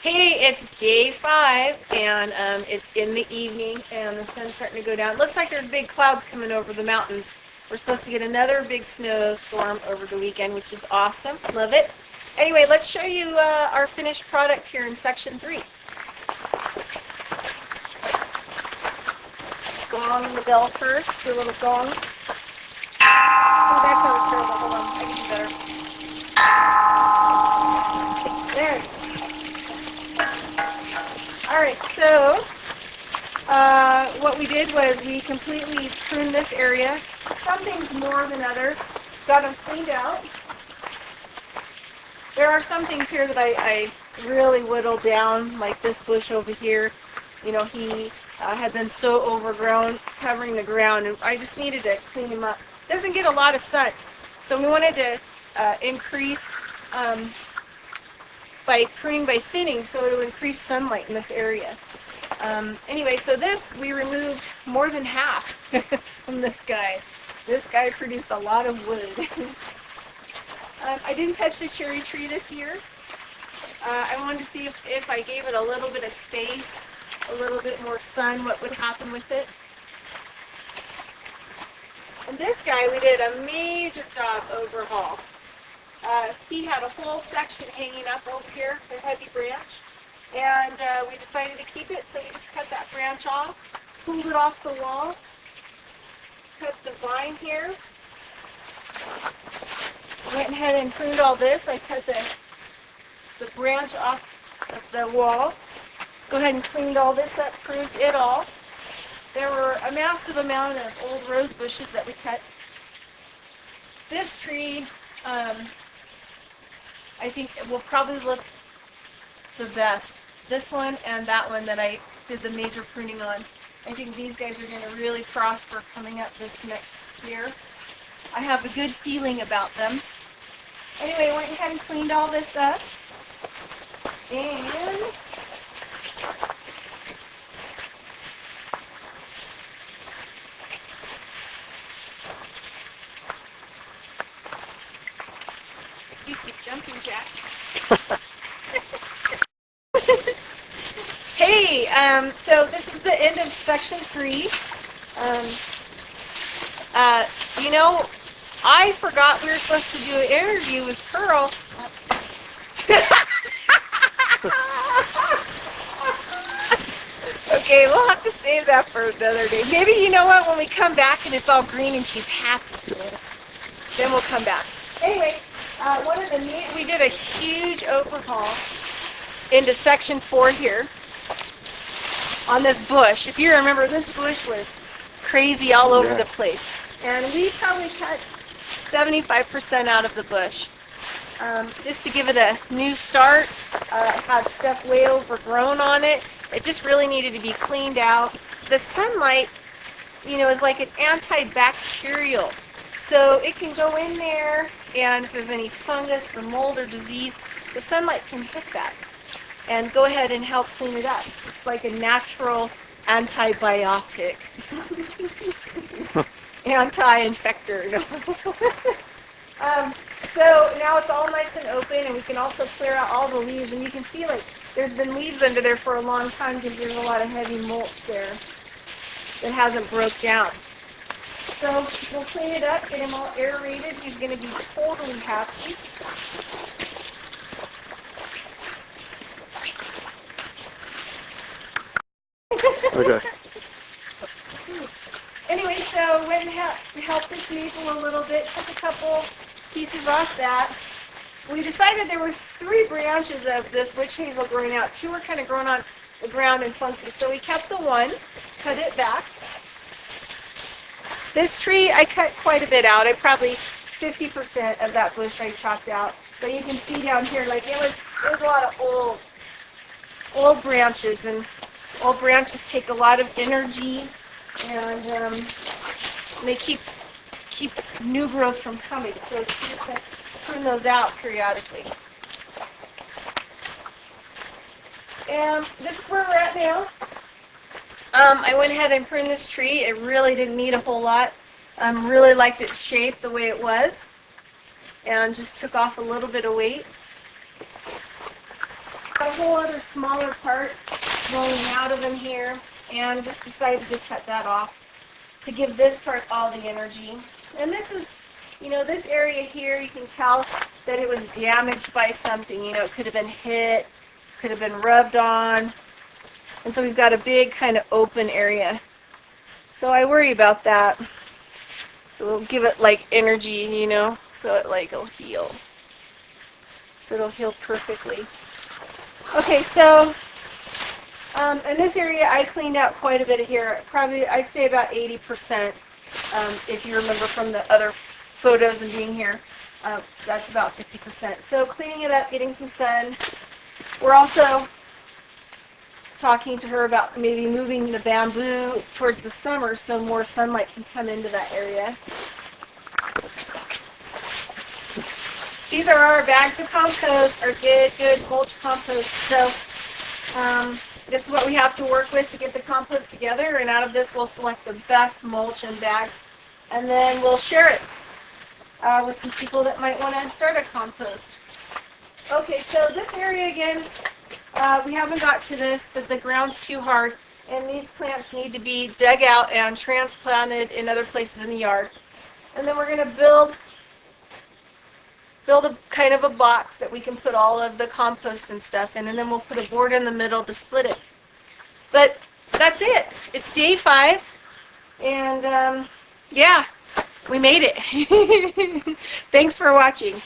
Hey, it's day 5, and it's in the evening, and the sun's starting to go down. It looks like there's big clouds coming over the mountains. We're supposed to get another big snowstorm over the weekend, which is awesome. Love it. Anyway, let's show you our finished product here in section 3. Gong the bell first. Do a little gong. Oh, that sounds terrible. Hold on. I can do better. There. Alright, so what we did was we completely pruned this area. Some things more than others. Got them cleaned out. There are some things here that I really whittled down, like this bush over here. You know, he had been so overgrown, covering the ground, and I just needed to clean him up. Doesn't get a lot of sun, so we wanted to increase by pruning by thinning, so it will increase sunlight in this area. Anyway, so this, we removed more than half from this guy. This guy produced a lot of wood. I didn't touch the cherry tree this year. I wanted to see if I gave it a little bit of space, a little bit more sun, what would happen with it. And this guy, we did a major job overhaul. He had a whole section hanging up over here, a heavy branch, and we decided to keep it, so we just cut that branch off, pulled it off the wall, cut the vine here, went ahead and pruned all this. I cut the branch off of the wall, go ahead and cleaned all this up, pruned it all. There were a massive amount of old rose bushes that we cut. This tree, I think it will probably look the best. This one and that one that I did the major pruning on. I think these guys are going to really prosper coming up this next year. I have a good feeling about them. Anyway, I went ahead and cleaned all this up. And you see jumping jack. Hey, so this is the end of section 3. You know, I forgot we were supposed to do an interview with Pearl. Okay, we'll have to save that for another day. Maybe, you know what, when we come back and it's all green and she's happy, then we'll come back. Anyway, we did a huge overhaul into section 4 here on this bush. If you remember, this bush was crazy all over the place. And we probably cut 75% out of the bush. Just to give it a new start. It had stuff way overgrown on it. It just really needed to be cleaned out. The sunlight, you know, is like an antibacterial. So it can go in there, and if there's any fungus or mold or disease, the sunlight can hit that and go ahead and help clean it up. It's like a natural antibiotic. Anti-infector. So now it's all nice and open, and we can also clear out all the leaves. And you can see, like, there's been leaves under there for a long time because there's a lot of heavy mulch there that hasn't broke down. So we'll clean it up, get him all aerated. He's going to be totally happy. Okay. Anyway, so went and helped this maple a little bit, took a couple pieces off that. We decided there were 3 branches of this witch hazel growing out. 2 were kind of growing on the ground and funky, so we kept the one, cut it back. This tree, I cut quite a bit out. I probably 50% of that bush I chopped out. But you can see down here, like it was a lot of old branches, and old branches take a lot of energy, and they keep new growth from coming. So it's good to prune those out periodically. And this is where we're at now. I went ahead and pruned this tree. It really didn't need a whole lot. Really liked its shape the way it was, and just took off a little bit of weight. got a whole other smaller part rolling out of him here, and just decided to cut that off to give this part all the energy. And this is, you know, this area here, you can tell that it was damaged by something. You know, it could have been hit, could have been rubbed on. And so he's got a big kind of open area. So I worry about that. So we'll give it like energy, you know, so it like will heal. So it'll heal perfectly. Okay, so in this area I cleaned out quite a bit of here. Probably, I'd say about 80%. If you remember from the other photos and being here, that's about 50%. So cleaning it up, getting some sun. We're also talking to her about maybe moving the bamboo towards the summer so more sunlight can come into that area. These are our bags of compost, our good mulch compost. So this is what we have to work with to get the compost together, and out of this we'll select the best mulch and bags, and then we'll share it with some people that might want to start a compost. Okay, so this area again, we haven't got to this, but the ground's too hard, and these plants need to be dug out and transplanted in other places in the yard. And then we're going to build a kind of a box that we can put all of the compost and stuff in, and then we'll put a board in the middle to split it. But that's it. It's day 5, and yeah, we made it. Thanks for watching.